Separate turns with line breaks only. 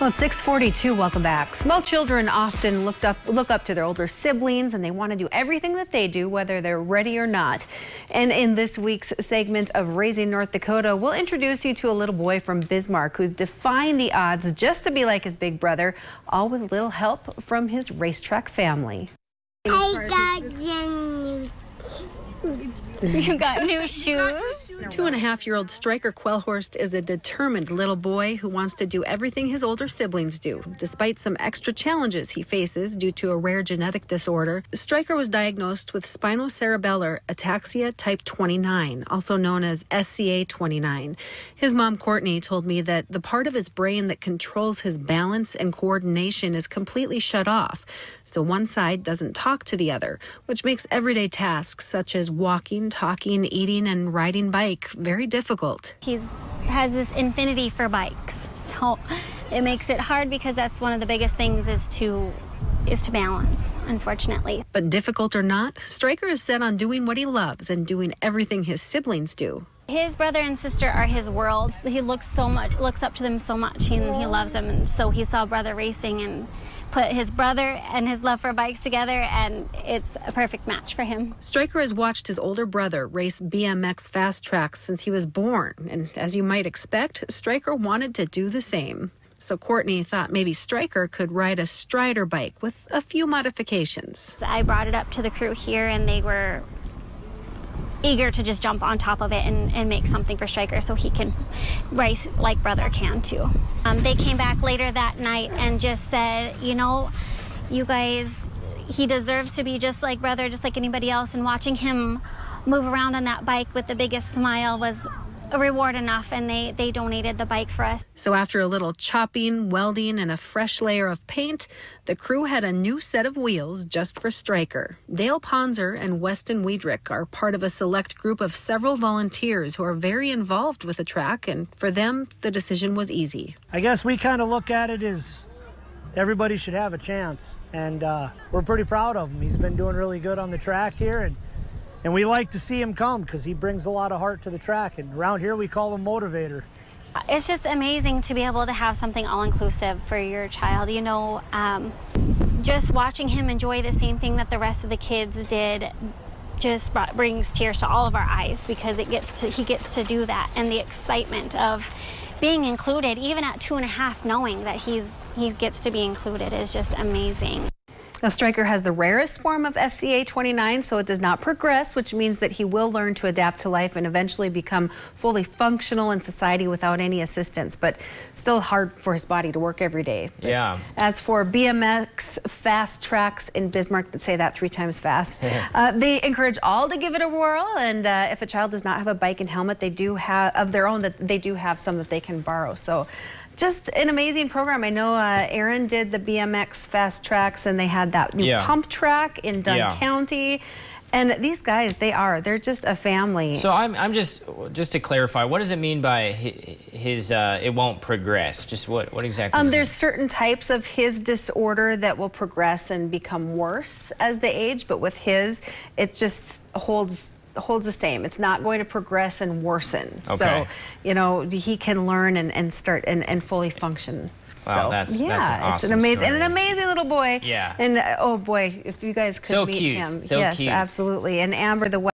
Well, it's 6:42. Welcome back. Small children often look up to their older siblings, and they want to do everything that they do, whether they're ready or not. And in this week's segment of Raising North Dakota, we'll introduce you to a little boy from Bismarck who's defying the odds just to be like his big brother, all with little help from his racetrack family.
You got new shoes?
2.5-year-old Stryker Quellhorst is a determined little boy who wants to do everything his older siblings do. Despite some extra challenges he faces due to a rare genetic disorder, Stryker was diagnosed with spinocerebellar ataxia type 29, also known as SCA 29. His mom, Courtney, told me that the part of his brain that controls his balance and coordination is completely shut off, so one side doesn't talk to the other, which makes everyday tasks such as walking, talking, eating, and riding bike very difficult.
He has this infinity for bikes, so it makes it hard because that's one of the biggest things is to balance, unfortunately.
But difficult or not, Stryker is set on doing what he loves and doing everything his siblings do.
His brother and sister are his world. He looks up to them so much, and he loves them, and so he saw brother racing and put his brother and his love for bikes together, and it's a perfect match for him.
Stryker has watched his older brother race BMX fast tracks since he was born, and as you might expect, Stryker wanted to do the same. So Courtney thought maybe Stryker could ride a Strider bike with a few modifications.
I brought it up to the crew here, and they were eager to just jump on top of it and make something for Stryker so he can race like brother can too. They came back later that night and just said, you know, you guys, he deserves to be just like brother, just like anybody else, and watching him move around on that bike with the biggest smile was a reward enough, and they donated the bike for us.
So after a little chopping, welding, and a fresh layer of paint, the crew had a new set of wheels just for Stryker. Dale Ponzer and Weston Wiedrick are part of a select group of several volunteers who are very involved with the track, and for them, the decision was easy.
I guess we kind of look at it as everybody should have a chance, and we're pretty proud of him. He's been doing really good on the track here, and we like to see him come because he brings a lot of heart to the track, and around here we call him MotorV8R.
It's just amazing to be able to have something all-inclusive for your child. You know, just watching him enjoy the same thing that the rest of the kids did just brings tears to all of our eyes because he gets to do that, and the excitement of being included, even at 2.5, knowing that he gets to be included is just amazing.
Now, Stryker has the rarest form of SCA 29, so it does not progress, which means that he will learn to adapt to life and eventually become fully functional in society without any assistance, but still hard for his body to work every day.
Yeah.
As for BMX fast tracks in Bismarck, that say that 3 times fast, they encourage all to give it a whirl, and if a child does not have a bike and helmet, they do have of their own, that they do have some that they can borrow. So just an amazing program. I know Aaron did the BMX fast tracks, and they had that new pump track in Dunn County. And these guys, they're just a family.
So I'm just to clarify, what does it mean by his it won't progress? Just what exactly?
There's certain types of his disorder that will progress and become worse as they age, but with his, it just holds the same. It's not going to progress and worsen.
Okay.
So, you know, he can learn and start and fully function.
Wow,
so,
that's an
yeah,
awesome
it's an amazing
story.
and an amazing little boy.
Yeah.
And oh boy, if you guys could
So
meet
cute.
him.
So
yes,
cute.
absolutely. And Amber, the